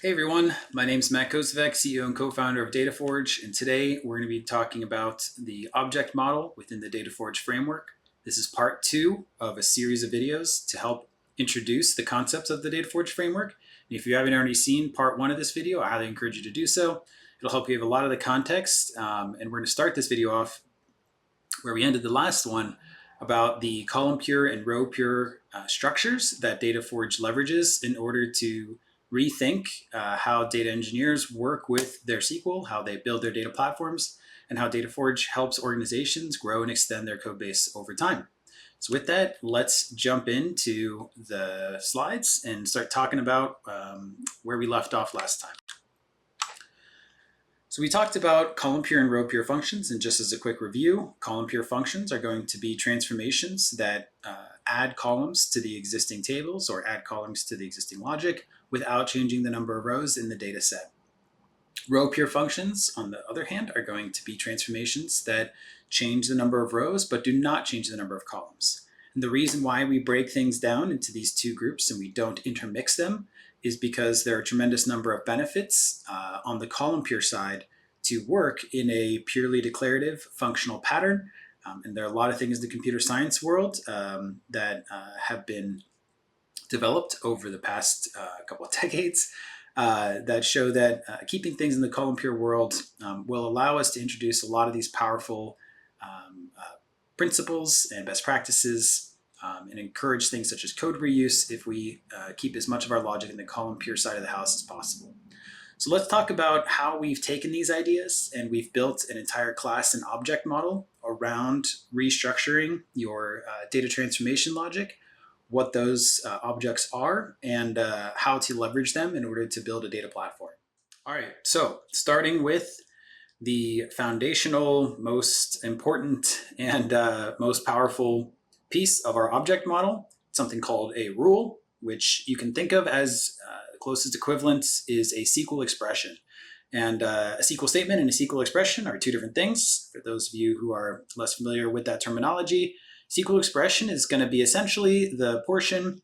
Hey everyone, my name is Matt Kosovec, CEO and co-founder of DataForge, and today we're going to be talking about the object model within the DataForge framework. This is part 2 of a series of videos to help introduce the concepts of the DataForge framework. And if you haven't already seen part 1 of this video, I highly encourage you to do so. It'll help you have a lot of the context, and we're going to start this video off where we ended the last one about the column pure and row pure structures that DataForge leverages in order to rethink how data engineers work with their SQL, how they build their data platforms, and how DataForge helps organizations grow and extend their code base over time. So with that, let's jump into the slides and start talking about where we left off last time. So we talked about column pure and row pure functions, and just as a quick review, column pure functions are going to be transformations that add columns to the existing tables or add columns to the existing logic without changing the number of rows in the data set. Row pure functions, on the other hand, are going to be transformations that change the number of rows but do not change the number of columns. And the reason why we break things down into these two groups and we don't intermix them is because there are a tremendous number of benefits on the column pure side to work in a purely declarative functional pattern. And there are a lot of things in the computer science world that have been developed over the past couple of decades that show that keeping things in the column pure world will allow us to introduce a lot of these powerful principles and best practices and encourage things such as code reuse if we keep as much of our logic in the column pure side of the house as possible. So let's talk about how we've taken these ideas and we've built an entire class and object model around restructuring your data transformation logic, what those objects are, and how to leverage them in order to build a data platform. All right, so starting with the foundational, most important, and most powerful piece of our object model, something called a rule, which you can think of as the closest equivalent is a SQL expression. And a SQL statement and a SQL expression are two different things. For those of you who are less familiar with that terminology, SQL expression is going to be essentially the portion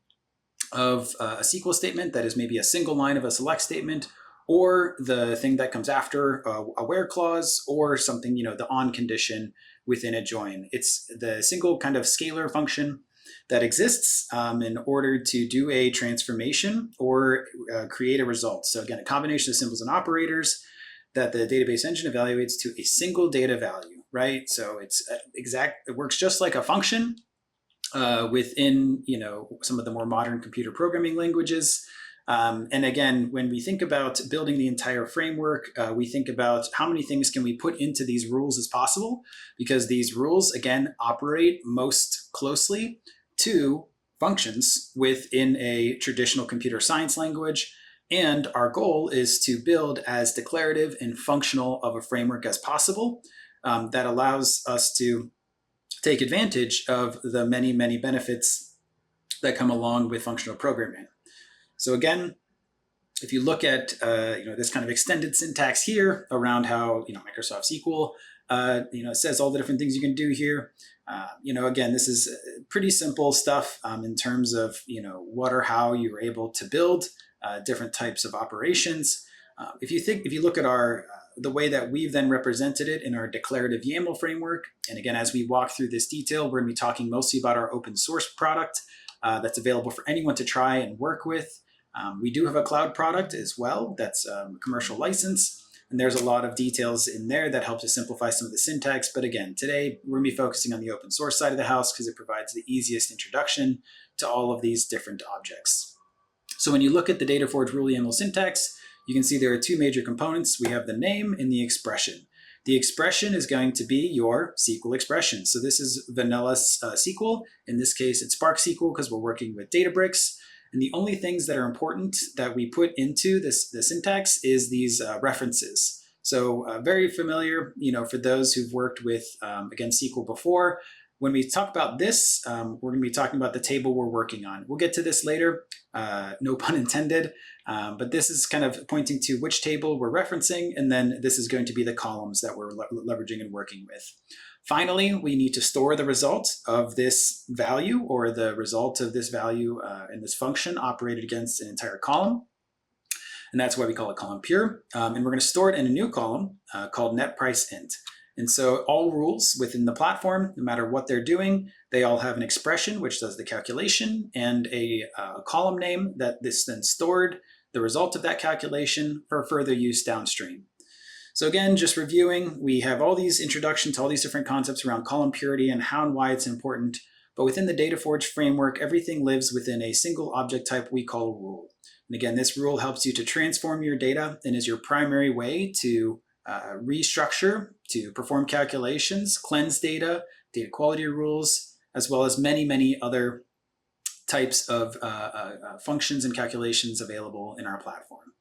of a SQL statement that is maybe a single line of a select statement, or the thing that comes after a where clause, or something, the on condition within a join. It's the single kind of scalar function that exists in order to do a transformation or create a result. So again, a combination of symbols and operators that the database engine evaluates to a single data value, right? So it works just like a function within, some of the more modern computer programming languages. And again, when we think about building the entire framework, we think about how many things can we put into these rules as possible, because these rules, again, operate most closely to functions within a traditional computer science language. And our goal is to build as declarative and functional of a framework as possible that allows us to take advantage of the many, many benefits that come along with functional programming. So again, if you look at this kind of extended syntax here around how Microsoft SQL says all the different things you can do here. Again, this is pretty simple stuff in terms of what or how you're able to build different types of operations. If you look at the way that we've then represented it in our declarative YAML framework, and again, as we walk through this detail, we're going to be talking mostly about our open source product that's available for anyone to try and work with. We do have a cloud product as well that's a commercial license, and there's a lot of details in there that help to simplify some of the syntax. But again, today we're going to be focusing on the open source side of the house because it provides the easiest introduction to all of these different objects. So when you look at the DataForge rule YAML syntax, you can see there are two major components. We have the name and the expression. The expression is going to be your SQL expression. So this is vanilla SQL. In this case, it's Spark SQL because we're working with Databricks. And the only things that are important that we put into the syntax is these references. So very familiar, for those who've worked with, again, SQL before. When we talk about this, we're going to be talking about the table we're working on. We'll get to this later, no pun intended, but this is kind of pointing to which table we're referencing, and then this is going to be the columns that we're leveraging and working with. Finally, we need to store the result of this value or the result of this value in this function operated against an entire column. and that's why we call it column pure. And we're going to store it in a new column called net price int. And so all rules within the platform, no matter what they're doing, they all have an expression which does the calculation and a column name that this then stored the result of that calculation for further use downstream. So again, just reviewing, we have all these introductions to all these different concepts around column purity and how and why it's important. But within the DataForge framework, everything lives within a single object type we call a rule. And again, this rule helps you to transform your data and is your primary way to restructure, to perform calculations, cleanse data, data quality rules, as well as many, many other types of functions and calculations available in our platform.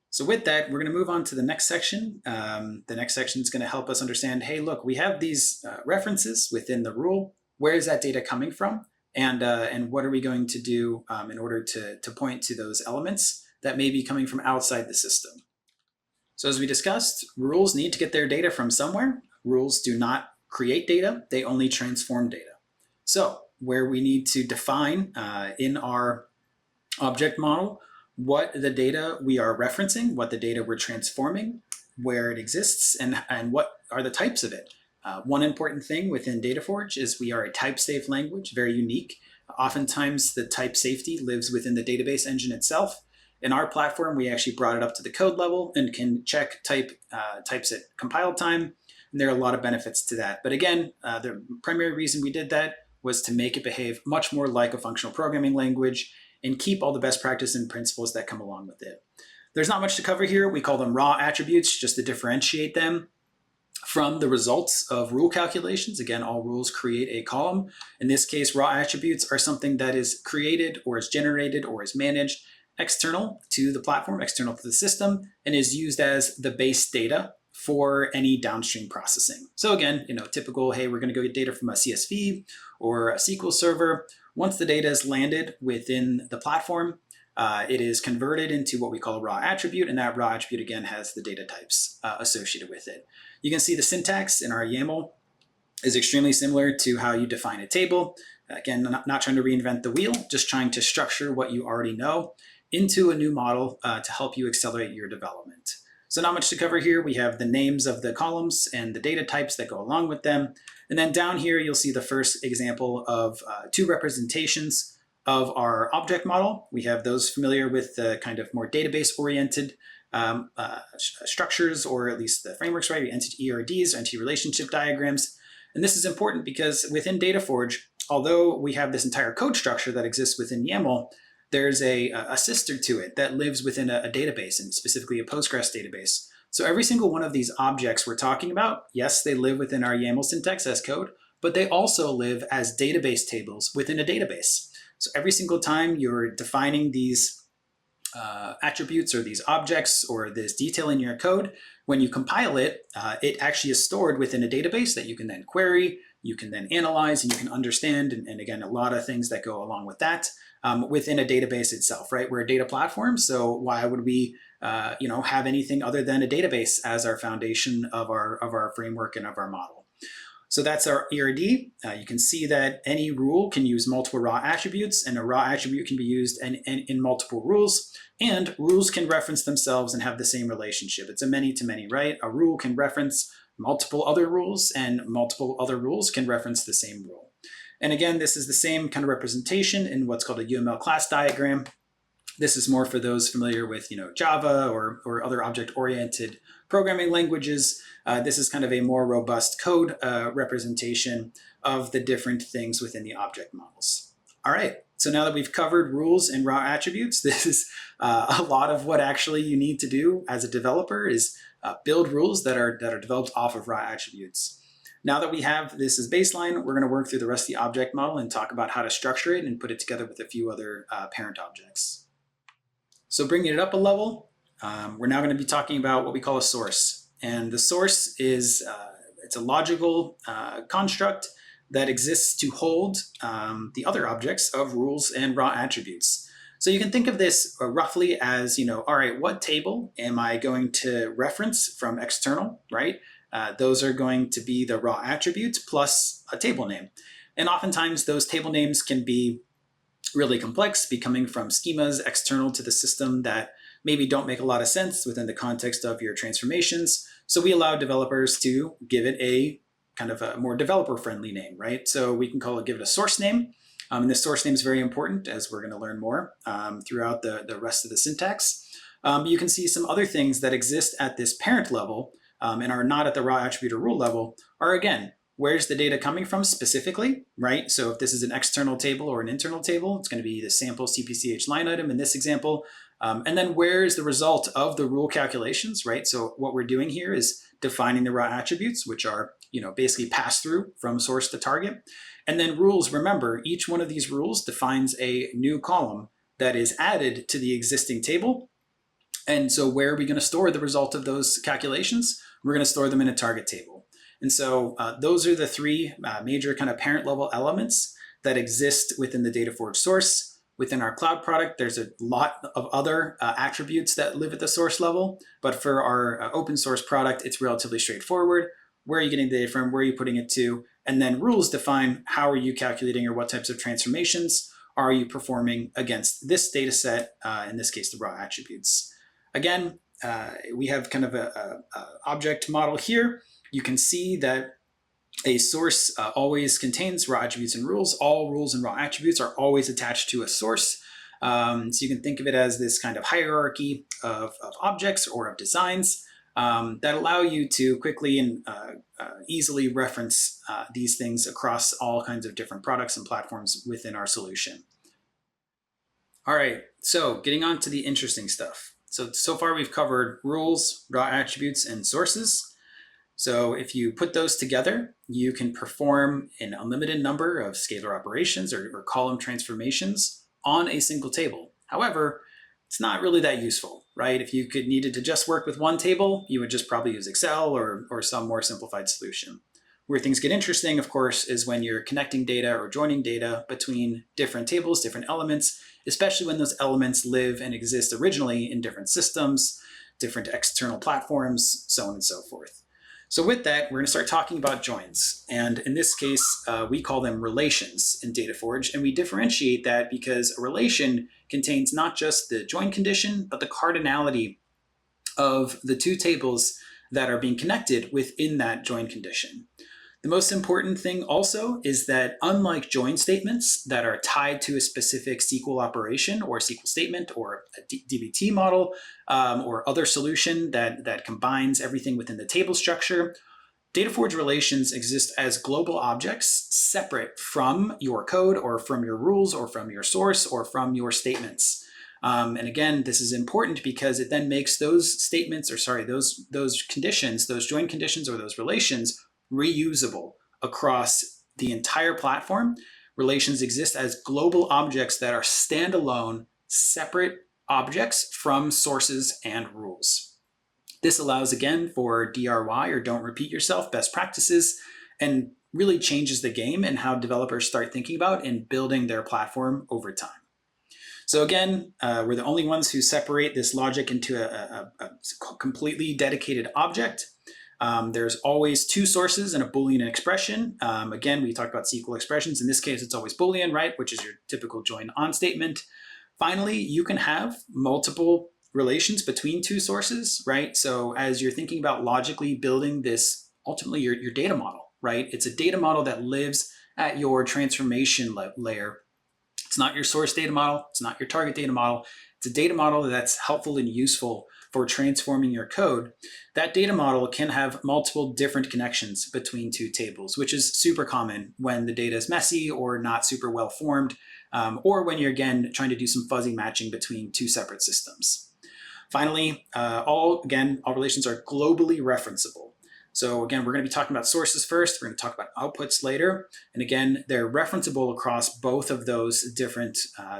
So with that, we're going to move on to the next section. The next section is going to help us understand, hey, look, we have these references within the rule. Where is that data coming from? And what are we going to do in order to point to those elements that may be coming from outside the system? So as we discussed, rules need to get their data from somewhere. Rules do not create data, they only transform data. So where we need to define in our object model what the data we are referencing, what the data we're transforming, where it exists, and what are the types of it. One important thing within DataForge is we are a type-safe language, very unique. Oftentimes the type safety lives within the database engine itself. In our platform, we actually brought it up to the code level and can check types at compile time. And there are a lot of benefits to that. But again, the primary reason we did that was to make it behave much more like a functional programming language and keep all the best practice and principles that come along with it. There's not much to cover here. We call them raw attributes just to differentiate them from the results of rule calculations. Again, all rules create a column. In this case, raw attributes are something that is created or is generated or is managed external to the platform, external to the system, and is used as the base data for any downstream processing. So again, typical, hey, we're going to go get data from a CSV or a SQL server. Once the data is landed within the platform, it is converted into what we call a raw attribute, and that raw attribute again has the data types associated with it. You can see the syntax in our YAML is extremely similar to how you define a table. Again, not trying to reinvent the wheel, just trying to structure what you already know into a new model to help you accelerate your development. So not much to cover here. We have the names of the columns and the data types that go along with them. And then down here, you'll see the first example of two representations of our object model. We have those familiar with the kind of more database-oriented structures, or at least the frameworks, right? Entity ERDs, entity relationship diagrams. And this is important because within DataForge, although we have this entire code structure that exists within YAML, there's a sister to it that lives within a database, and specifically a Postgres database. So every single one of these objects we're talking about, yes, they live within our YAML syntax as code, but they also live as database tables within a database. So every single time you're defining these attributes or these objects or this detail in your code, when you compile it, it actually is stored within a database that you can then query, you can then analyze, and you can understand, and again, a lot of things that go along with that within a database itself, right? We're a data platform, so why would we have anything other than a database as our foundation of our framework and of our model? So that's our ERD. You can see that any rule can use multiple raw attributes, and a raw attribute can be used in multiple rules, and rules can reference themselves and have the same relationship. It's a many-to-many, right? A rule can reference multiple other rules, and multiple other rules can reference the same rule. And again, this is the same kind of representation in what's called a UML class diagram. This is more for those familiar with Java or other object-oriented programming languages. This is kind of a more robust code representation of the different things within the object models. All right, so now that we've covered rules and raw attributes, this is a lot of what actually you need to do as a developer is build rules that are developed off of raw attributes. Now that we have this as baseline, we're going to work through the rest of the object model and talk about how to structure it and put it together with a few other parent objects. So bringing it up a level, we're now going to be talking about what we call a source. And the source is it's a logical construct that exists to hold the other objects of rules and raw attributes. So you can think of this roughly as, all right, what table am I going to reference from external, right? Those are going to be the raw attributes plus a table name. And oftentimes those table names can be really complex, be coming from schemas external to the system that maybe don't make a lot of sense within the context of your transformations. So we allow developers to give it a kind of a more developer-friendly name, right? So we can give it a source name. And this source name is very important, as we're going to learn more throughout the rest of the syntax. You can see some other things that exist at this parent level and are not at the raw attribute or rule level are, again, where's the data coming from specifically, right? So if this is an external table or an internal table, it's going to be the sample CPCH line item in this example. And then where's the result of the rule calculations, right? So what we're doing here is defining the raw attributes, which are basically pass through from source to target. And then rules, remember, each one of these rules defines a new column that is added to the existing table. And so where are we going to store the result of those calculations? We're going to store them in a target table. And so those are the three major kind of parent level elements that exist within the DataForge source. Within our cloud product, there's a lot of other attributes that live at the source level. But for our open source product, it's relatively straightforward. Where are you getting the data from? Where are you putting it to? And then rules define how are you calculating or what types of transformations are you performing against this data set, in this case, the raw attributes. Again, we have kind of a object model here. You can see that a source always contains raw attributes and rules. All rules and raw attributes are always attached to a source. So you can think of it as this kind of hierarchy of objects or of designs that allow you to quickly and easily reference these things across all kinds of different products and platforms within our solution. All right, so getting on to the interesting stuff. So far we've covered rules, raw attributes, and sources. So if you put those together, you can perform an unlimited number of scalar operations or column transformations on a single table. However, it's not really that useful, right? If you needed to just work with one table, you would just probably use Excel or some more simplified solution. Where things get interesting, of course, is when you're connecting data or joining data between different tables, different elements, especially when those elements live and exist originally in different systems, different external platforms, so on and so forth. So with that, we're going to start talking about joins. And in this case, we call them relations in DataForge. And we differentiate that because a relation contains not just the join condition, but the cardinality of the two tables that are being connected within that join condition. The most important thing also is that unlike join statements that are tied to a specific SQL operation or SQL statement or a DBT model or other solution that combines everything within the table structure, DataForge relations exist as global objects separate from your code or from your rules or from your source or from your statements. And again, this is important because it then makes those statements, or sorry, those conditions, those join conditions or those relations reusable across the entire platform. Relations exist as global objects that are standalone, separate objects from sources and rules. This allows, again, for DRY or don't repeat yourself best practices and really changes the game and how developers start thinking about and building their platform over time. So again, we're the only ones who separate this logic into a completely dedicated object. There's always two sources and a Boolean expression. Again, we talked about SQL expressions. In this case, it's always Boolean, right? Which is your typical join on statement. Finally, you can have multiple relations between two sources, right? So as you're thinking about logically building this, ultimately your data model, right? It's a data model that lives at your transformation layer. It's not your source data model. It's not your target data model. It's a data model that's helpful and useful for transforming your code. That data model can have multiple different connections between two tables, which is super common when the data is messy or not super well formed, or when you're, again, trying to do some fuzzy matching between two separate systems. Finally, all relations are globally referenceable. So again, we're going to be talking about sources first. We're going to talk about outputs later. And again, they're referenceable across both of those different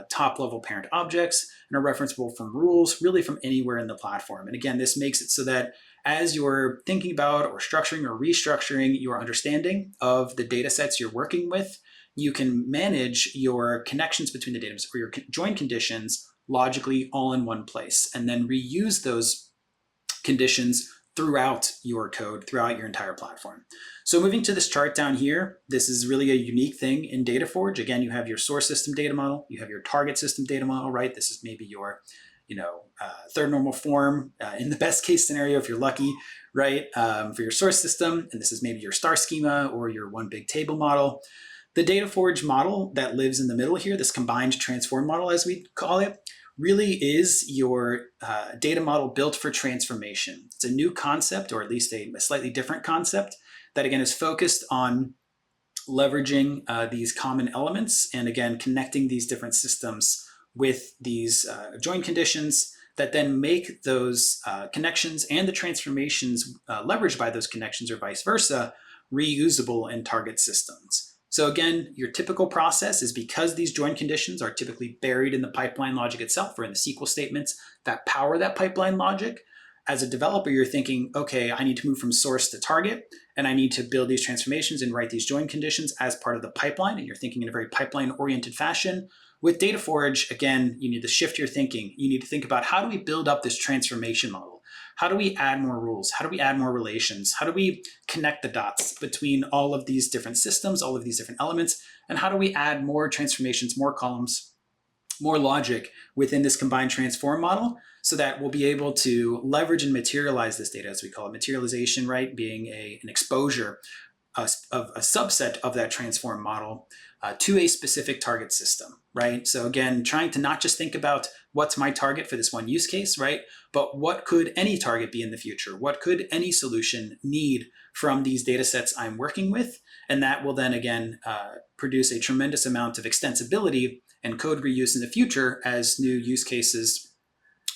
top-level parent objects and are referenceable from rules, really from anywhere in the platform. And again, this makes it so that as you're thinking about or structuring or restructuring your understanding of the data sets you're working with, you can manage your connections between the data or your join conditions logically all in one place, and then reuse those conditions throughout your code, throughout your entire platform. So moving to this chart down here, this is really a unique thing in DataForge. Again, you have your source system data model, you have your target system data model, right? This is maybe your third normal form in the best case scenario if you're lucky, right? For your source system, and this is maybe your star schema or your one big table model. The DataForge model that lives in the middle here, this combined transform model as we call it, really is your data model built for transformation. It's a new concept, or at least a slightly different concept, that again is focused on leveraging these common elements and again connecting these different systems with these join conditions that then make those connections and the transformations leveraged by those connections or vice versa reusable in target systems. So again, your typical process is, because these join conditions are typically buried in the pipeline logic itself or in the SQL statements that power that pipeline logic, as a developer, you're thinking, okay, I need to move from source to target, and I need to build these transformations and write these join conditions as part of the pipeline, and you're thinking in a very pipeline-oriented fashion. With DataForge, again, you need to shift your thinking. You need to think about, how do we build up this transformation model? How do we add more rules? How do we add more relations? How do we connect the dots between all of these different systems, all of these different elements? And how do we add more transformations, more columns, more logic within this combined transform model, so that we'll be able to leverage and materialize this data, as we call it. Materialization, right, being an exposure of a subset of that transform model to a specific target system, right? So again, trying to not just think about what's my target for this one use case, right? But what could any target be in the future? What could any solution need from these data sets I'm working with? And that will then again produce a tremendous amount of extensibility and code reuse in the future as new use cases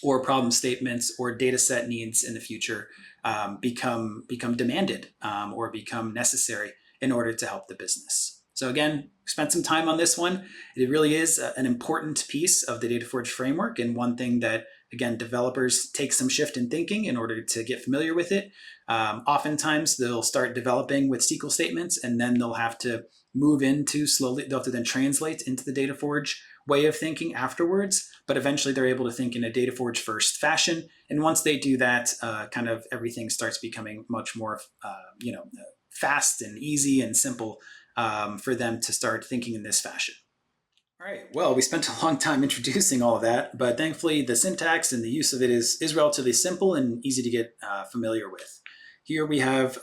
or problem statements or data set needs in the future become demanded or become necessary in order to help the business. So again, spent some time on this one. It really is an important piece of the DataForge framework, and one thing that, again, developers take some shift in thinking in order to get familiar with it. Oftentimes, they'll start developing with SQL statements, and then they'll have to move into slowly, they'll have to then translate into the DataForge way of thinking afterwards, but eventually they're able to think in a DataForge first fashion. And once they do that, kind of everything starts becoming much more fast and easy and simple for them to start thinking in this fashion. All right, well, we spent a long time introducing all of that, but thankfully the syntax and the use of it is relatively simple and easy to get familiar with. Here we have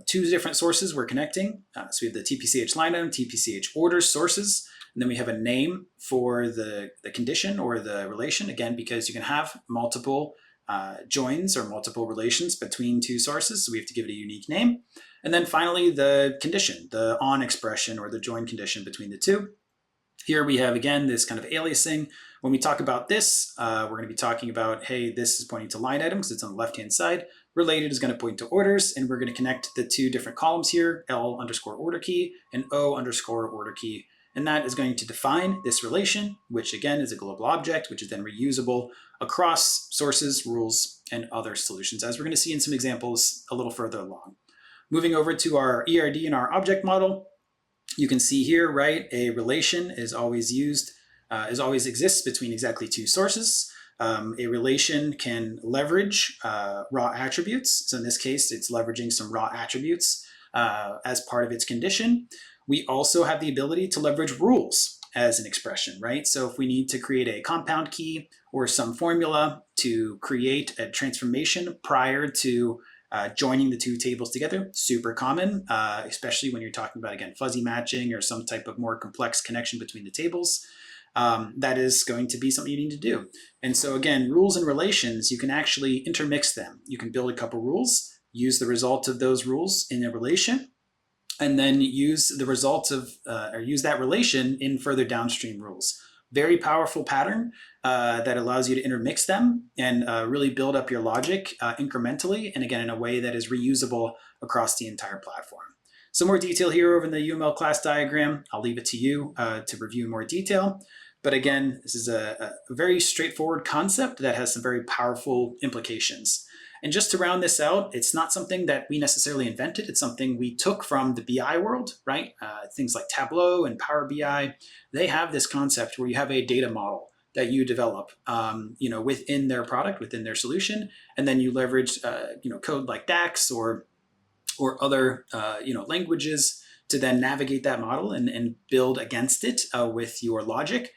two different sources we're connecting. So we have the TPCH line item, TPCH orders sources, and then we have a name for the condition or the relation, again, because you can have multiple joins or multiple relations between two sources, so we have to give it a unique name. And then finally, the condition, the on expression or the join condition between the two. Here we have, again, this kind of aliasing. When we talk about this, we're going to be talking about, hey, this is pointing to line item because it's on the left-hand side. Related is going to point to orders, and we're going to connect the two different columns here, L underscore order key and O underscore order key. And that is going to define this relation, which again is a global object, which is then reusable across sources, rules, and other solutions, as we're going to see in some examples a little further along. Moving over to our ERD and our object model, you can see here, right, a relation is always used, always exists between exactly two sources. A relation can leverage raw attributes. So in this case, it's leveraging some raw attributes as part of its condition. We also have the ability to leverage rules as an expression, right? So if we need to create a compound key or some formula to create a transformation prior to joining the two tables together, super common, especially when you're talking about, again, fuzzy matching or some type of more complex connection between the tables. That is going to be something you need to do. And so again, rules and relations, you can actually intermix them. You can build a couple rules, use the result of those rules in a relation, and then use the results of, or use that relation in further downstream rules. Very powerful pattern that allows you to intermix them and really build up your logic incrementally, and again, in a way that is reusable across the entire platform. Some more detail here over in the UML class diagram. I'll leave it to you to review in more detail. But again, this is a very straightforward concept that has some very powerful implications. And just to round this out, it's not something that we necessarily invented. It's something we took from the BI world, right? Things like Tableau and Power BI, they have this concept where you have a data model that you develop, within their product, within their solution, and then you leverage, code like DAX or other, languages to then navigate that model and build against it with your logic.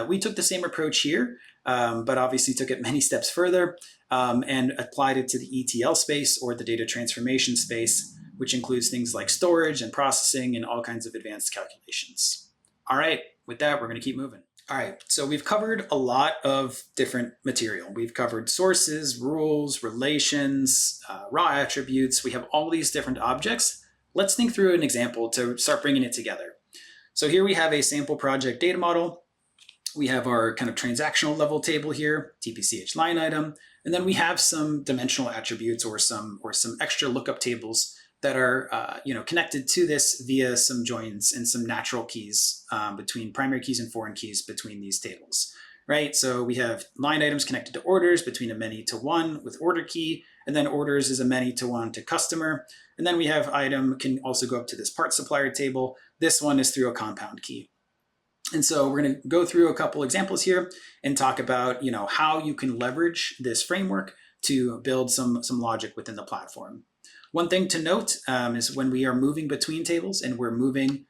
We took the same approach here. but obviously took it many steps further and applied it to the ETL space, or the data transformation space, which includes things like storage and processing and all kinds of advanced calculations. All right, with that, we're going to keep moving. All right, so we've covered a lot of different material. We've covered sources, rules, relations, raw attributes. We have all these different objects. Let's think through an example to start bringing it together. So here we have a sample project data model. We have our kind of transactional level table here, TPCH line item, and then we have some dimensional attributes or some extra lookup tables that are connected to this via some joins and some natural keys between primary keys and foreign keys between these tables, right? So we have line items connected to orders between a many to one with order key, and then orders is a many to one to customer. And then we have item can also go up to this part supplier table. This one is through a compound key. And so we're going to go through a couple examples here and talk about how you can leverage this framework to build some logic within the platform. One thing to note is when we are moving between tables and we're moving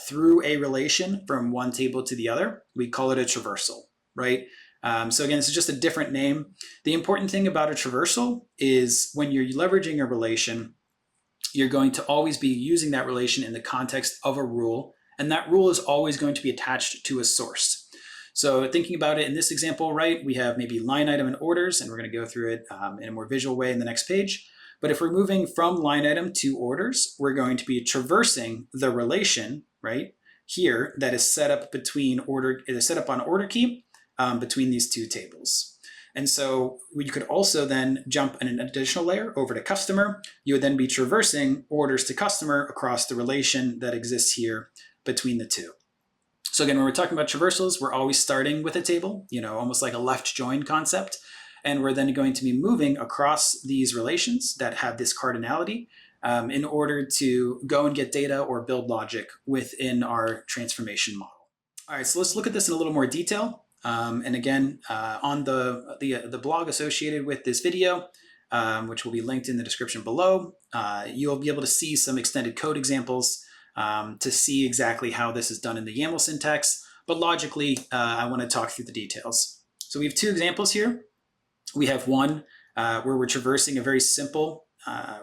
through a relation from one table to the other, we call it a traversal, right? So again, this is just a different name. The important thing about a traversal is when you're leveraging a relation, you're going to always be using that relation in the context of a rule, and that rule is always going to be attached to a source. So thinking about it in this example, right, we have maybe line item and orders, and we're going to go through it in a more visual way in the next page. But if we're moving from line item to orders, we're going to be traversing the relation, right, here that is set up on order key between these two tables. And so you could also then jump an additional layer over to customer. You would then be traversing orders to customer across the relation that exists here between the two. So again, when we're talking about traversals, we're always starting with a table, almost like a left join concept. And we're then going to be moving across these relations that have this cardinality in order to go and get data or build logic within our transformation model. All right, so let's look at this in a little more detail. And again, on the blog associated with this video, which will be linked in the description below, you'll be able to see some extended code examples to see exactly how this is done in the YAML syntax. But logically, I want to talk through the details. So we have two examples here. We have one where we're traversing a very simple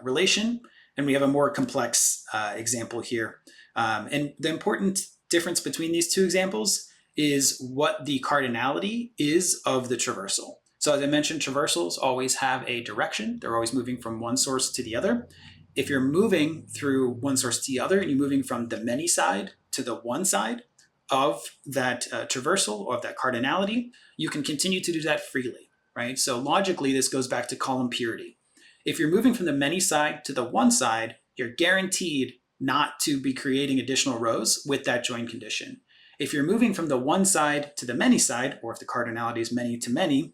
relation, and we have a more complex example here. And the important difference between these two examples is what the cardinality is of the traversal. So as I mentioned, traversals always have a direction. They're always moving from one source to the other. If you're moving through one source to the other, and you're moving from the many side to the one side of that traversal or of that cardinality, you can continue to do that freely, right? So logically, this goes back to column purity. If you're moving from the many side to the one side, you're guaranteed not to be creating additional rows with that join condition. If you're moving from the one side to the many side, or if the cardinality is many to many,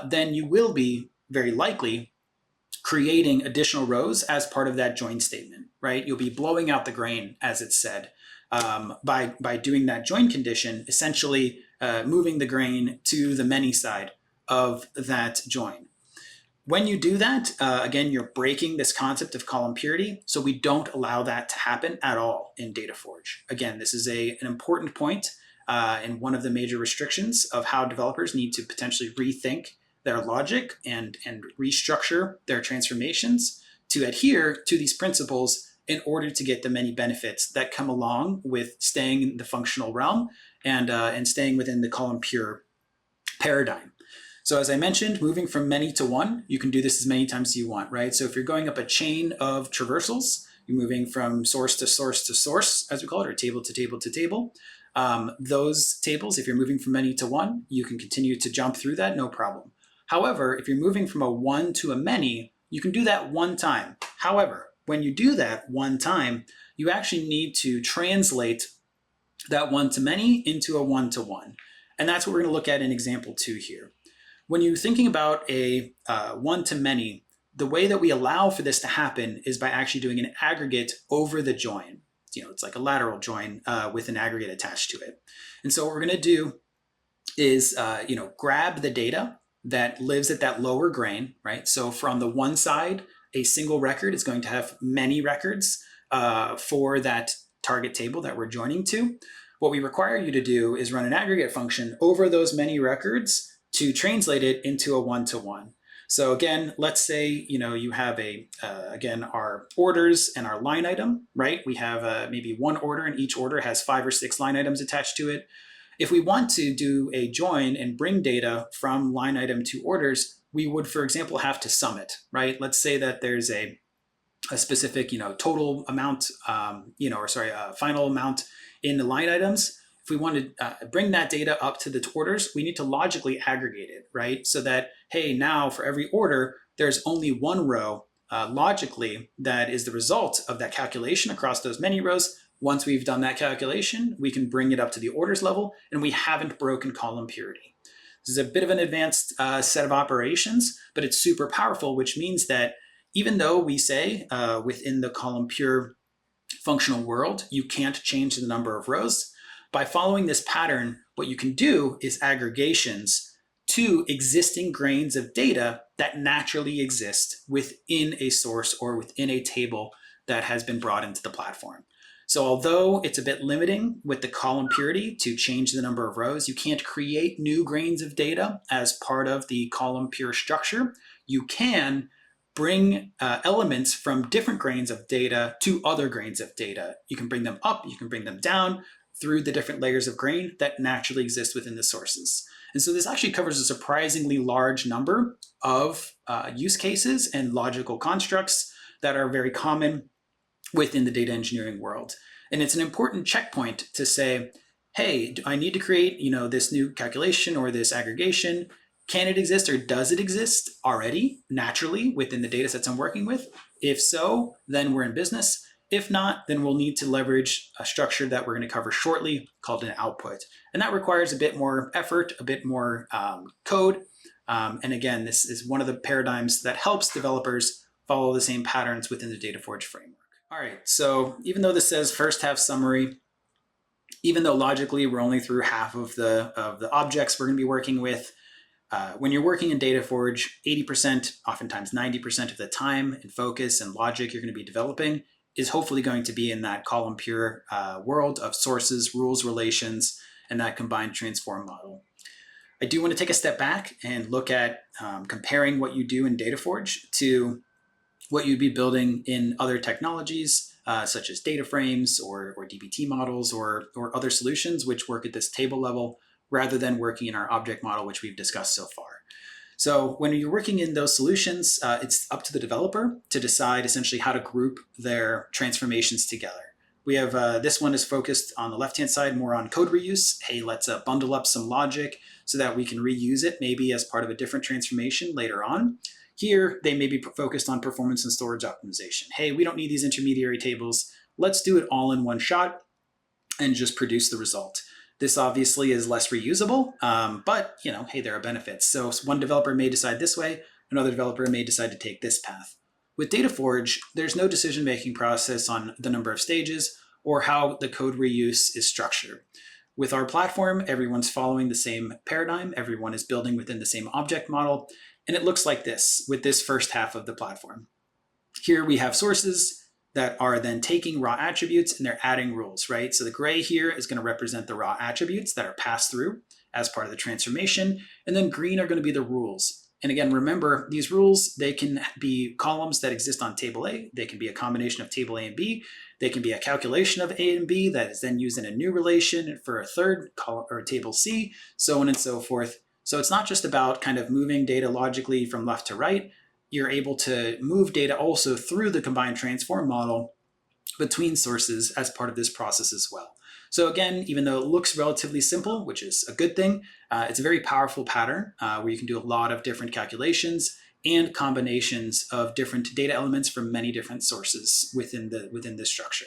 then you will be very likely creating additional rows as part of that join statement, right? You'll be blowing out the grain, as it's said, by doing that join condition, essentially moving the grain to the many side of that join. When you do that, again, you're breaking this concept of column purity, so we don't allow that to happen at all in DataForge. Again, this is an important point and one of the major restrictions of how developers need to potentially rethink their logic and restructure their transformations to adhere to these principles in order to get the many benefits that come along with staying in the functional realm and staying within the column pure paradigm. So as I mentioned, moving from many to one, you can do this as many times as you want, right? So if you're going up a chain of traversals, you're moving from source to source to source, as we call it, or table to table to table. Those tables, if you're moving from many to one, you can continue to jump through that, no problem. However, if you're moving from a one to a many, you can do that one time. However, when you do that one time, you actually need to translate that one to many into a one to one. And that's what we're going to look at in example 2 here. When you're thinking about a one to many, the way that we allow for this to happen is by actually doing an aggregate over the join. It's like a lateral join with an aggregate attached to it. And so what we're going to do is grab the data that lives at that lower grain, right? So from the one side, a single record is going to have many records for that target table that we're joining to. What we require you to do is run an aggregate function over those many records to translate it into a one-to-one. So again, let's say you have again our orders and our line item, right? We have maybe one order, and each order has 5 or 6 line items attached to it. If we want to do a join and bring data from line item to orders, we would, for example, have to sum it, right? Let's say that there's a specific total amount, final amount in the line items. If we want to bring that data up to the orders, we need to logically aggregate it, right? So that, hey, now for every order, there's only one row logically that is the result of that calculation across those many rows. Once we've done that calculation, we can bring it up to the orders level, and we haven't broken column purity. This is a bit of an advanced set of operations, but it's super powerful, which means that even though we say within the column pure functional world, you can't change the number of rows, by following this pattern, what you can do is aggregations to existing grains of data that naturally exist within a source or within a table that has been brought into the platform. So although it's a bit limiting with the column purity to change the number of rows, you can't create new grains of data as part of the column pure structure. You can bring elements from different grains of data to other grains of data. You can bring them up, you can bring them down through the different layers of grain that naturally exist within the sources. And so this actually covers a surprisingly large number of use cases and logical constructs that are very common within the data engineering world. And it's an important checkpoint to say, hey, I need to create this new calculation or this aggregation. Can it exist, or does it exist already naturally within the data sets I'm working with? If so, then we're in business. If not, then we'll need to leverage a structure that we're going to cover shortly called an output. And that requires a bit more effort, a bit more code. And again, this is one of the paradigms that helps developers follow the same patterns within the DataForge framework. All right, so even though this says first half summary, even though logically we're only through half of the objects we're going to be working with, when you're working in DataForge, 80%, oftentimes 90% of the time and focus and logic you're going to be developing is hopefully going to be in that column pure world of sources, rules, relations, and that combined transform model. I do want to take a step back and look at comparing what you do in DataForge to what you'd be building in other technologies, such as data frames or DBT models or other solutions which work at this table level rather than working in our object model, which we've discussed so far. So when you're working in those solutions, it's up to the developer to decide essentially how to group their transformations together. We have this one is focused on the left-hand side more on code reuse. Hey, let's bundle up some logic so that we can reuse it maybe as part of a different transformation later on. Here, they may be focused on performance and storage optimization. Hey, we don't need these intermediary tables. Let's do it all in one shot and just produce the result. This obviously is less reusable, but hey, there are benefits. So one developer may decide this way, another developer may decide to take this path. With DataForge, there's no decision-making process on the number of stages or how the code reuse is structured. With our platform, everyone's following the same paradigm, everyone is building within the same object model, and it looks like this with this first half of the platform. Here we have sources that are then taking raw attributes and they're adding rules, right? So the gray here is going to represent the raw attributes that are passed through as part of the transformation, and then green are going to be the rules. And again, remember, these rules, they can be columns that exist on table A, they can be a combination of table A and B, they can be a calculation of A and B that is then used in a new relation for a third column or table C, so on and so forth. So it's not just about kind of moving data logically from left to right. You're able to move data also through the combined transform model between sources as part of this process as well. So again, even though it looks relatively simple, which is a good thing, it's a very powerful pattern where you can do a lot of different calculations and combinations of different data elements from many different sources within this structure.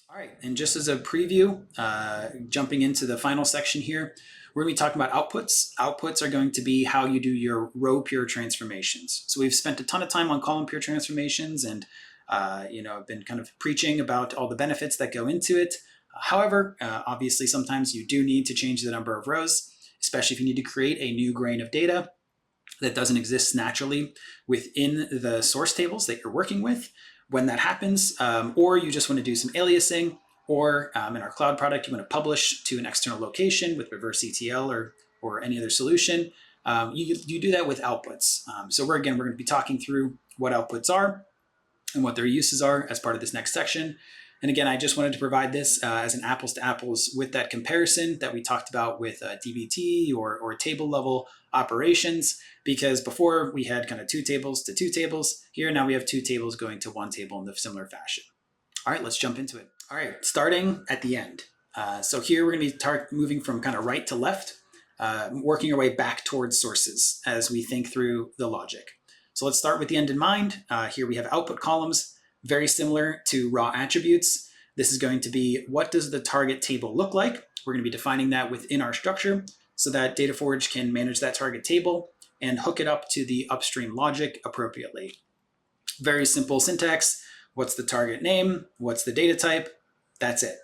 All right, and just as a preview, jumping into the final section here, we're going to be talking about outputs. Outputs are going to be how you do your row pure transformations. So we've spent a ton of time on column pure transformations and I've been kind of preaching about all the benefits that go into it. However, obviously sometimes you do need to change the number of rows, especially if you need to create a new grain of data that doesn't exist naturally within the source tables that you're working with. When that happens, or you just want to do some aliasing, or in our cloud product, you want to publish to an external location with reverse ETL or any other solution, You do that with outputs. So we're going to be talking through what outputs are and what their uses are as part of this next section. And again, I just wanted to provide this as an apples to apples with that comparison that we talked about with DBT or table level operations, because before we had kind of 2 tables to 2 tables. Here now we have 2 tables going to 1 table in the similar fashion. All right, let's jump into it. All right, starting at the end. So here we're going to be moving from kind of right to left, working our way back towards sources as we think through the logic. So let's start with the end in mind. Here we have output columns, very similar to raw attributes. This is going to be, what does the target table look like? We're going to be defining that within our structure so that DataForge can manage that target table and hook it up to the upstream logic appropriately. Very simple syntax. What's the target name? What's the data type? That's it.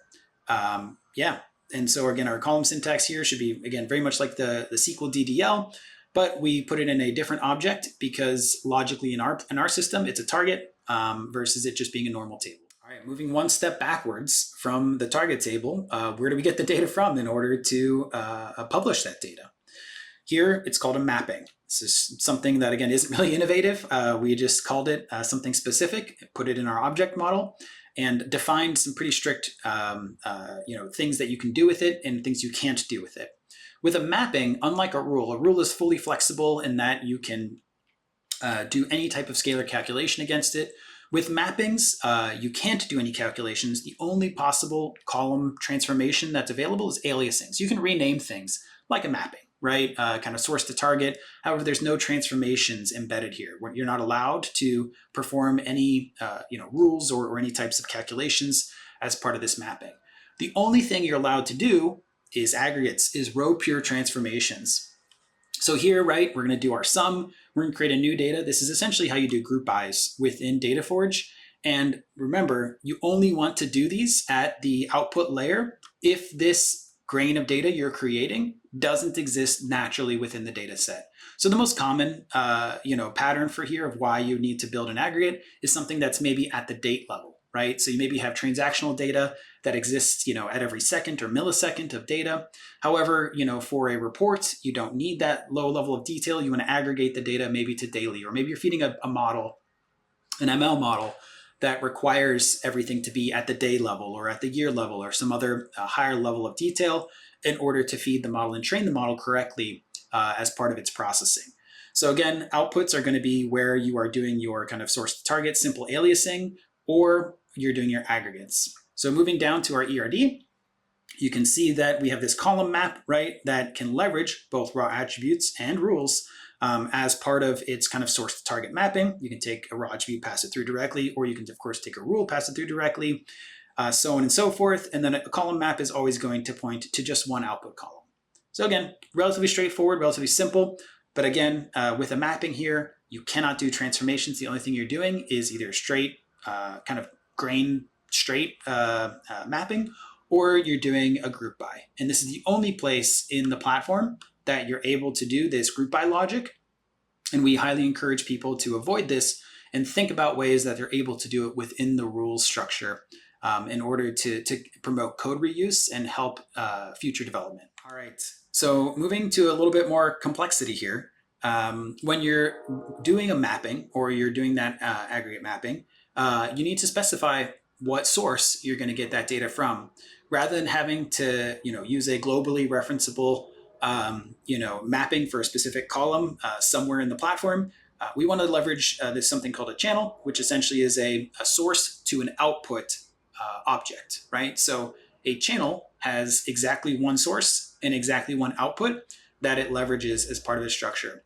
Yeah. And so again, our column syntax here should be, again, very much like the SQL DDL, but we put it in a different object because logically in our system, it's a target versus it just being a normal table. All right, moving one step backwards from the target table, where do we get the data from in order to publish that data? Here, it's called a mapping. This is something that, again, isn't really innovative. We just called it something specific, put it in our object model, and defined some pretty strict things that you can do with it and things you can't do with it. With a mapping, unlike a rule is fully flexible in that you can do any type of scalar calculation against it. With mappings, you can't do any calculations. The only possible column transformation that's available is aliasing. So you can rename things like a mapping, right? Kind of source to target. However, there's no transformations embedded here. You're not allowed to perform any rules or any types of calculations as part of this mapping. The only thing you're allowed to do is aggregates, is row pure transformations. So here, right, we're going to do our sum. We're going to create a new data. This is essentially how you do group bys within DataForge. And remember, you only want to do these at the output layer if this grain of data you're creating doesn't exist naturally within the data set. So the most common pattern for here of why you need to build an aggregate is something that's maybe at the date level, right? So you maybe have transactional data that exists, at every second or millisecond of data. However, for a report, you don't need that low level of detail. You want to aggregate the data maybe to daily, or maybe you're feeding a model, an ML model that requires everything to be at the day level or at the year level or some other higher level of detail in order to feed the model and train the model correctly as part of its processing. So again, outputs are going to be where you are doing your kind of source to target simple aliasing, or you're doing your aggregates. So moving down to our ERD, you can see that we have this column map, right, that can leverage both raw attributes and rules as part of its kind of source to target mapping. You can take a raw attribute, pass it through directly, or you can, of course, take a rule, pass it through directly, so on and so forth. And then a column map is always going to point to just one output column. So again, relatively straightforward, relatively simple. But again, with a mapping here, you cannot do transformations. The only thing you're doing is either straight kind of grain straight mapping, or you're doing a group by. And this is the only place in the platform that you're able to do this group by logic. And we highly encourage people to avoid this and think about ways that they're able to do it within the rules structure in order to promote code reuse and help future development. All right, so moving to a little bit more complexity here. When you're doing a mapping or you're doing that aggregate mapping, you need to specify what source you're going to get that data from, rather than having to use a globally referenceable mapping for a specific column somewhere in the platform. We want to leverage this something called a channel, which essentially is a source to an output object, right? So a channel has exactly one source and exactly one output that it leverages as part of the structure.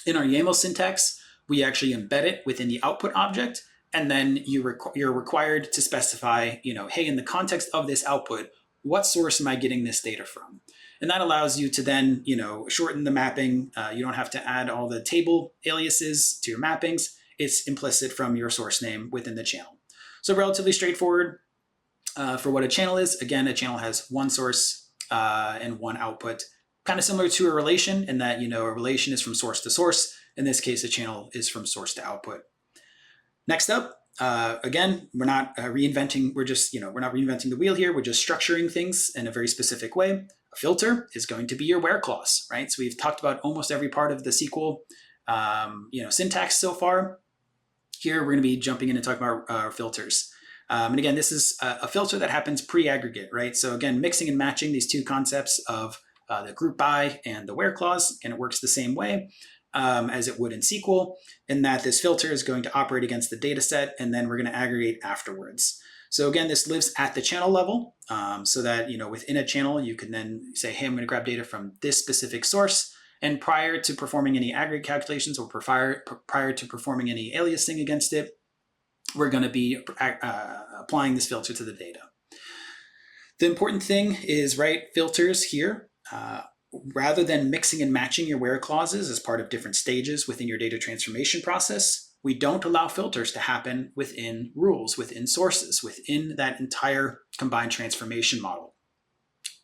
In our YAML syntax, we actually embed it within the output object, and then you're required to specify, hey, in the context of this output, what source am I getting this data from? And that allows you to then, shorten the mapping. You don't have to add all the table aliases to your mappings. It's implicit from your source name within the channel. So relatively straightforward for what a channel is. Again, a channel has one source and one output. Kind of similar to a relation in that, a relation is from source to source. In this case, a channel is from source to output. Next up, again, we're not reinventing. We're not reinventing the wheel here. We're just structuring things in a very specific way. A filter is going to be your where clause, right? So we've talked about almost every part of the SQL syntax so far. Here we're going to be jumping in and talking about filters. And again, this is a filter that happens pre-aggregate, right? So again, mixing and matching these two concepts of the group by and the where clause, and it works the same way as it would in SQL, in that this filter is going to operate against the data set, and then we're going to aggregate afterwards. So again, this lives at the channel level, so that within a channel, you can then say, hey, I'm going to grab data from this specific source. And prior to performing any aggregate calculations or prior to performing any aliasing against it, we're going to be applying this filter to the data. The important thing is, right, filters here, rather than mixing and matching your where clauses as part of different stages within your data transformation process, we don't allow filters to happen within rules, within sources, within that entire combined transformation model.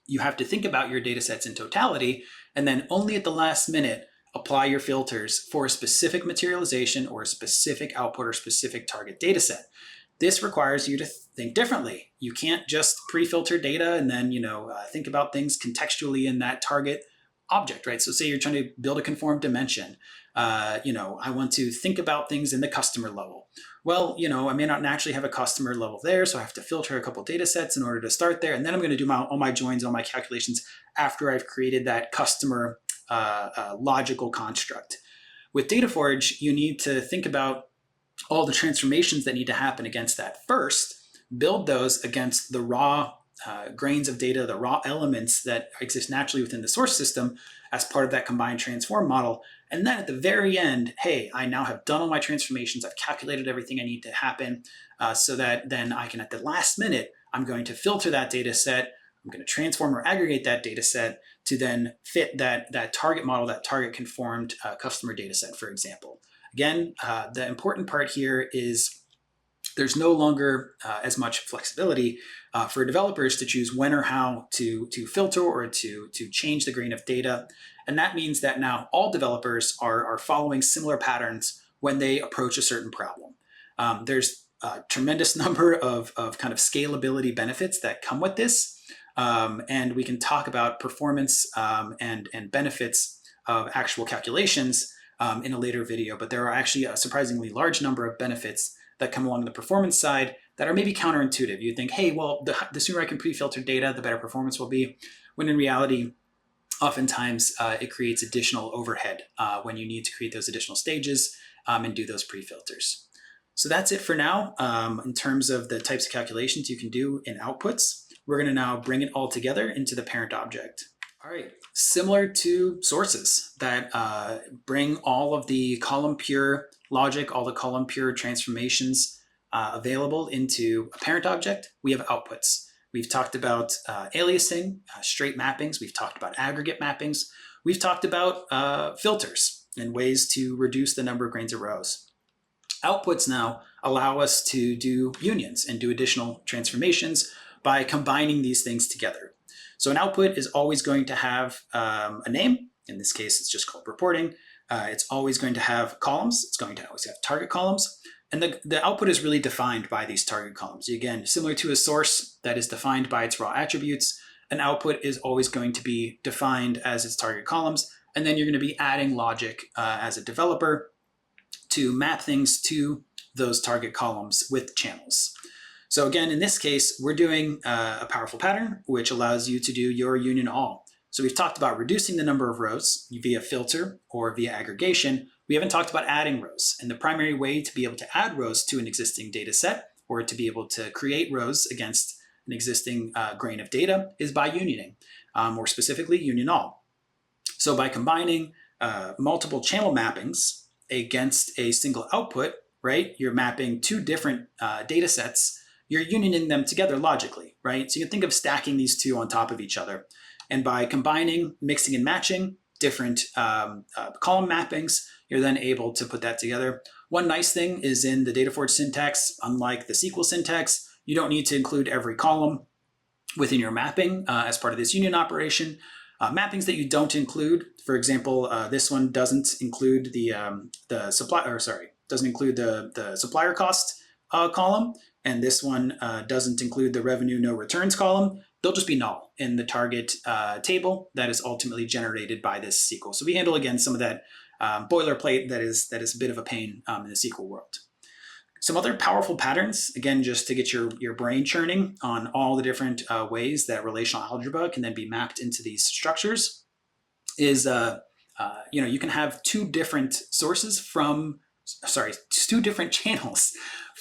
You have to think about your data sets in totality, and then only at the last minute apply your filters for a specific materialization or a specific output or specific target data set. This requires you to think differently. You can't just pre-filter data and then think about things contextually in that target object, right? So say you're trying to build a conformed dimension. I want to think about things in the customer level. Well, I may not naturally have a customer level there, so I have to filter a couple data sets in order to start there. And then I'm going to do all my joins, all my calculations after I've created that customer logical construct. With DataForge, you need to think about all the transformations that need to happen against that first, build those against the raw grains of data, the raw elements that exist naturally within the source system as part of that combined transform model. And then at the very end, hey, I now have done all my transformations. I've calculated everything I need to happen so that then I can, at the last minute, I'm going to filter that data set. I'm going to transform or aggregate that data set to then fit that target model, that target conformed customer data set, for example. Again, the important part here is there's no longer as much flexibility for developers to choose when or how to filter or to change the grain of data. And that means that now all developers are following similar patterns when they approach a certain problem. There's a tremendous number of kind of scalability benefits that come with this. And we can talk about performance and benefits of actual calculations in a later video, but there are actually a surprisingly large number of benefits that come along the performance side that are maybe counterintuitive. You think, hey, well, the sooner I can pre-filter data, the better performance will be, when in reality, oftentimes it creates additional overhead when you need to create those additional stages and do those pre-filters. So that's it for now in terms of the types of calculations you can do in outputs. We're going to now bring it all together into the parent object. All right, similar to sources that bring all of the column pure logic, all the column pure transformations available into a parent object, we have outputs. We've talked about aliasing, straight mappings. We've talked about aggregate mappings. We've talked about filters and ways to reduce the number of grains of rows. Outputs now allow us to do unions and do additional transformations by combining these things together. So an output is always going to have a name. In this case, it's just called reporting. It's always going to have columns. It's going to always have target columns. And the output is really defined by these target columns. Again, similar to a source that is defined by its raw attributes, an output is always going to be defined as its target columns. And then you're going to be adding logic as a developer to map things to those target columns with channels. So again, in this case, we're doing a powerful pattern, which allows you to do your union all. So we've talked about reducing the number of rows via filter or via aggregation. We haven't talked about adding rows. And the primary way to be able to add rows to an existing data set or to be able to create rows against an existing grain of data is by unioning, more specifically union all. So by combining multiple channel mappings against a single output, right, you're mapping two different data sets, you're unioning them together logically, right? So you can think of stacking these two on top of each other. And by combining, mixing and matching different column mappings, you're then able to put that together. One nice thing is in the DataForge syntax, unlike the SQL syntax, you don't need to include every column within your mapping as part of this union operation. Mappings that you don't include, for example, this one doesn't include the supplier cost column, and this one doesn't include the revenue no returns column. they'll just be null in the target table that is ultimately generated by this SQL. So we handle, again, some of that boilerplate that is a bit of a pain in the SQL world. Some other powerful patterns, again, just to get your brain churning on all the different ways that relational algebra can then be mapped into these structures, is you can have two different channels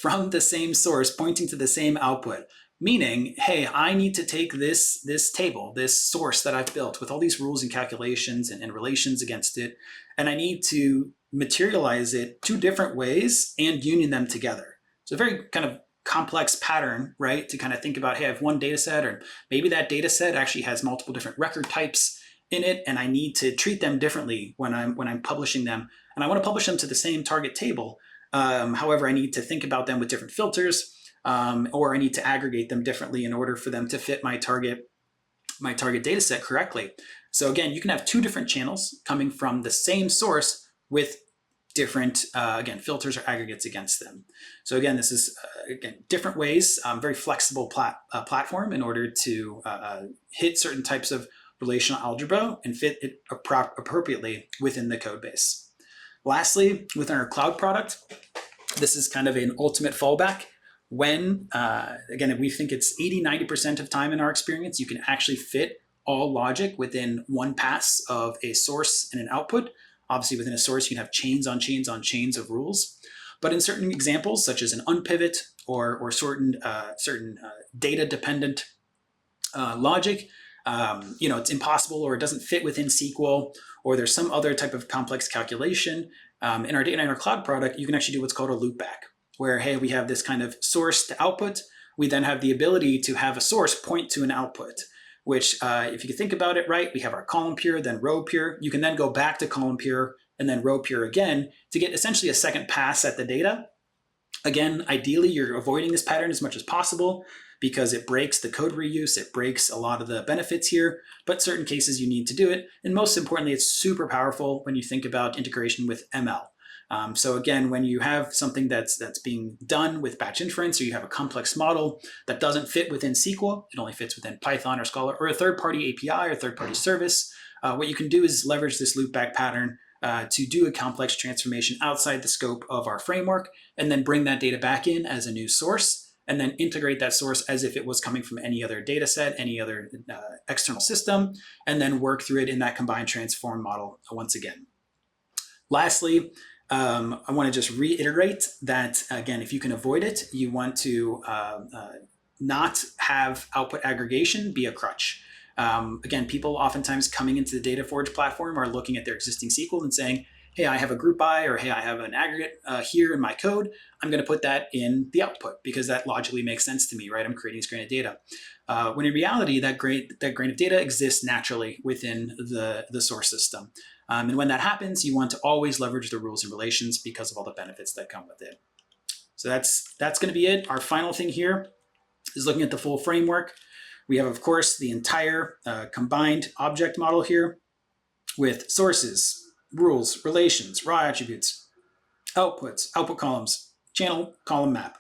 from the same source pointing to the same output. Meaning, hey, I need to take this table, this source that I've built with all these rules and calculations and relations against it, and I need to materialize it two different ways and union them together. So a very kind of complex pattern, right? To kind of think about, hey, I have one data set, or maybe that data set actually has multiple different record types in it, and I need to treat them differently when I'm publishing them. And I want to publish them to the same target table. However, I need to think about them with different filters, or I need to aggregate them differently in order for them to fit my target data set correctly. So again, you can have two different channels coming from the same source with different, again, filters or aggregates against them. So again, this is, again, different ways, very flexible platform in order to hit certain types of relational algebra and fit it appropriately within the code base. Lastly, within our cloud product, this is kind of an ultimate fallback when, again, we think it's 80-90% of time in our experience, you can actually fit all logic within one pass of a source and an output. Obviously, within a source, you can have chains on chains on chains of rules. But in certain examples, such as an unpivot or certain data-dependent logic, it's impossible, or it doesn't fit within SQL, or there's some other type of complex calculation. In our data in our cloud product, you can actually do what's called a loopback, where, hey, we have this kind of source to output. We then have the ability to have a source point to an output, which if you can think about it, right, we have our column pure, then row pure. You can then go back to column pure and then row pure again to get essentially a second pass at the data. Again, ideally, you're avoiding this pattern as much as possible because it breaks the code reuse, it breaks a lot of the benefits here, but certain cases you need to do it. And most importantly, it's super powerful when you think about integration with ML. So again, when you have something that's being done with batch inference, or you have a complex model that doesn't fit within SQL, it only fits within Python or Scala or a third-party API or third-party service, what you can do is leverage this loopback pattern to do a complex transformation outside the scope of our framework, and then bring that data back in as a new source, and then integrate that source as if it was coming from any other data set, any other external system, and then work through it in that combined transform model once again. Lastly, I want to just reiterate that, again, if you can avoid it, you want to not have output aggregation be a crutch. Again, people oftentimes coming into the DataForge platform are looking at their existing SQL and saying, hey, I have a group by, or hey, I have an aggregate here in my code. I'm going to put that in the output because that logically makes sense to me, right? I'm creating this grain of data. When in reality, that grain of data exists naturally within the source system. And when that happens, you want to always leverage the rules and relations because of all the benefits that come with it. So that's going to be it. Our final thing here is looking at the full framework. We have, of course, the entire combined object model here with sources, rules, relations, raw attributes, outputs, output columns, channel column map.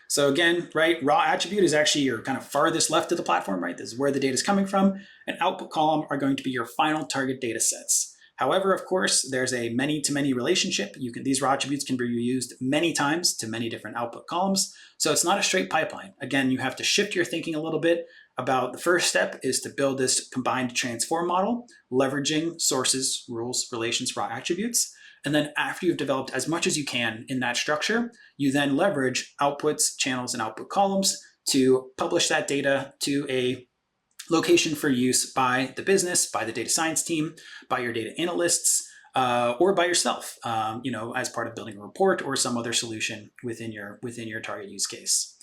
So again, right, raw attribute is actually your kind of farthest left of the platform, right? This is where the data is coming from. And output column are going to be your final target data sets. However, of course, there's a many-to-many relationship. These raw attributes can be reused many times to many different output columns. So it's not a straight pipeline. Again, you have to shift your thinking a little bit about the first step is to build this combined transform model, leveraging sources, rules, relations, raw attributes. And then after you've developed as much as you can in that structure, you then leverage outputs, channels, and output columns to publish that data to a location for use by the business, by the data science team, by your data analysts, or by yourself, as part of building a report or some other solution within your target use case.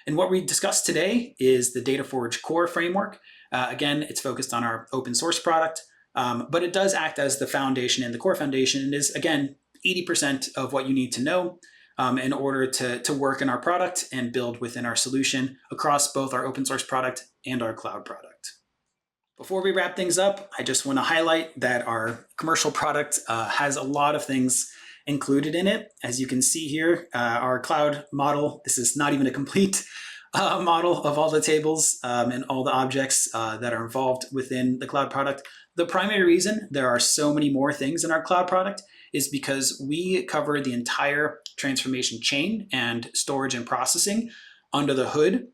And what we discussed today is the DataForge core framework. Again, it's focused on our open source product, but it does act as the foundation and the core foundation, and is, again, 80% of what you need to know in order to work in our product and build within our solution across both our open source product and our cloud product. Before we wrap things up, I just want to highlight that our commercial product has a lot of things included in it. As you can see here, our cloud model, this is not even a complete model of all the tables and all the objects that are involved within the cloud product. The primary reason there are so many more things in our cloud product is because we cover the entire transformation chain and storage and processing under the hood.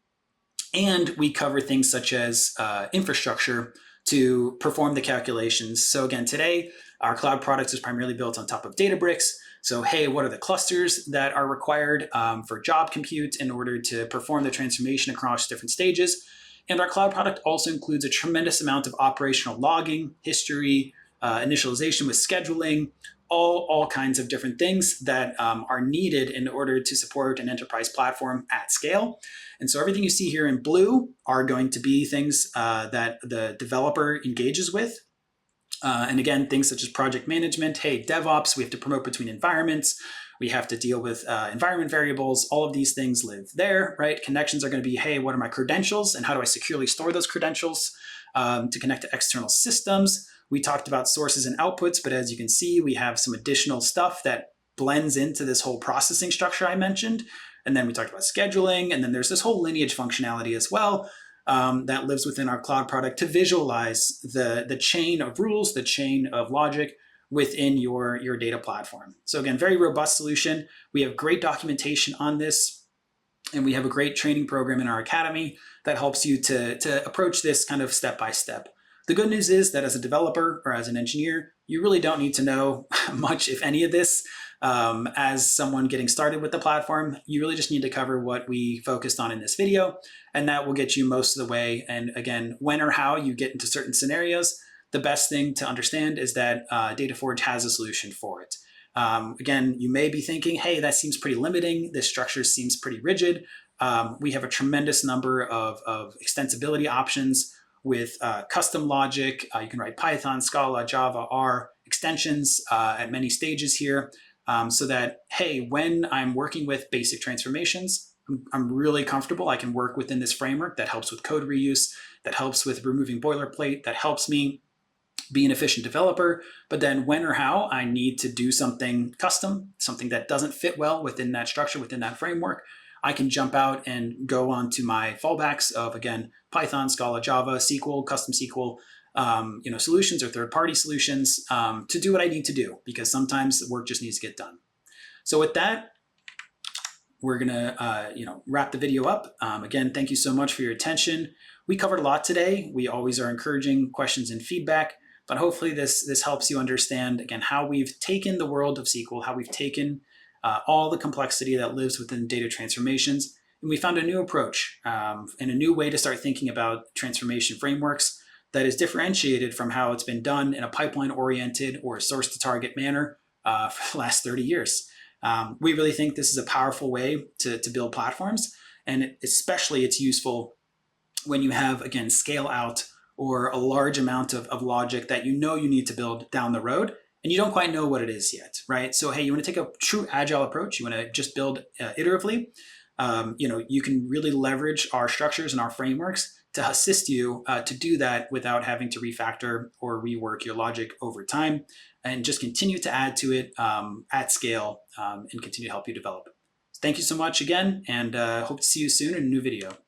And we cover things such as infrastructure to perform the calculations. So again, today, our cloud product is primarily built on top of Databricks. So hey, what are the clusters that are required for job compute in order to perform the transformation across different stages? And our cloud product also includes a tremendous amount of operational logging, history, initialization with scheduling, all kinds of different things that are needed in order to support an enterprise platform at scale. And so everything you see here in blue are going to be things that the developer engages with. And again, things such as project management, hey, DevOps, we have to promote between environments. We have to deal with environment variables. All of these things live there, right? Connections are going to be, hey, what are my credentials and how do I securely store those credentials to connect to external systems? We talked about sources and outputs, but as you can see, we have some additional stuff that blends into this whole processing structure I mentioned. And then we talked about scheduling, and then there's this whole lineage functionality as well that lives within our cloud product to visualize the chain of rules, the chain of logic within your data platform. So again, very robust solution. We have great documentation on this, and we have a great training program in our academy that helps you to approach this kind of step by step. The good news is that as a developer or as an engineer, you really don't need to know much, if any of this. As someone getting started with the platform, you really just need to cover what we focused on in this video, and that will get you most of the way. And again, when or how you get into certain scenarios, the best thing to understand is that DataForge has a solution for it. Again, you may be thinking, hey, that seems pretty limiting. This structure seems pretty rigid. We have a tremendous number of extensibility options with custom logic. You can write Python, Scala, Java, R extensions at many stages here. So that, hey, when I'm working with basic transformations, I'm really comfortable. I can work within this framework that helps with code reuse, that helps with removing boilerplate, that helps me be an efficient developer. But then when or how I need to do something custom, something that doesn't fit well within that structure, within that framework, I can jump out and go on to my fallbacks of, again, Python, Scala, Java, SQL, custom SQL, solutions or third-party solutions to do what I need to do, because sometimes the work just needs to get done. So with that, we're gonna wrap the video up. Again, thank you so much for your attention. We covered a lot today. We always are encouraging questions and feedback, but hopefully this helps you understand, again, how we've taken the world of SQL, how we've taken all the complexity that lives within data transformations, and we found a new approach and a new way to start thinking about transformation frameworks that is differentiated from how it's been done in a pipeline-oriented or source-to-target manner for the last 30 years. We really think this is a powerful way to build platforms, and especially it's useful when you have, again, scale out or a large amount of logic that you need to build down the road, and you don't quite know what it is yet, right? So hey, you want to take a true agile approach, you want to just build iteratively, you can really leverage our structures and our frameworks to assist you to do that without having to refactor or rework your logic over time, and just continue to add to it at scale and continue to help you develop. Thank you so much again, and hope to see you soon in a new video.